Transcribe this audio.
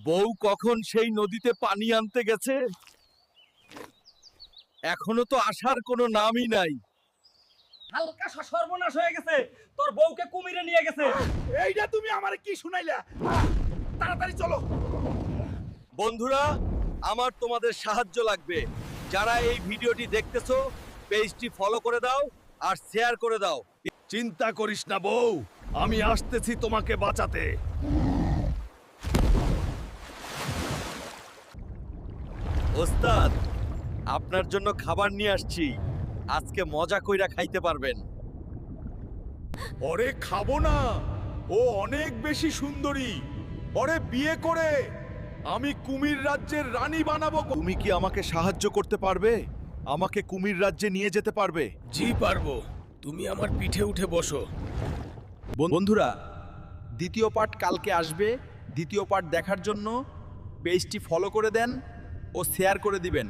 বউ কখন সেই নদীতে পানি আনতে গেছে, এখনো তো আসার কোনো নামই নাই। হালকা সর্বনাশ হয়ে গেছে, তোর বউকে কুমিরে নিয়ে গেছে। এইটা তুমি আমারে কি শুনাইলা? তাড়াতাড়ি চলো। বন্ধুরা, আমার তোমাদের সাহায্য লাগবে। যারা এই ভিডিওটি দেখতেছো, পেজটি ফলো করে দাও আর শেয়ার করে দাও। চিন্তা করিস না বউ, আমি আসতেছি তোমাকে বাঁচাতে। ওস্তাদ, আপনার জন্য খাবার নিয়ে আসছি, আজকে মজা কইরা খাইতে পারবেন। ওরে খাবো না, ও অনেক বেশি সুন্দরী। ওরে বিয়ে করে আমি কুমির রাজ্যের রানী বানাবো। তুমি কি আমাকে সাহায্য করতে পারবে? আমাকে কুমির রাজ্যে নিয়ে যেতে পারবে? জি পারবো, তুমি আমার পিঠে উঠে বসো। বন্ধুরা, দ্বিতীয় পার্ট কালকে আসবে। দ্বিতীয় পার্ট দেখার জন্য পেজটি ফলো করে দেন ও শেয়ার করে দিবেন।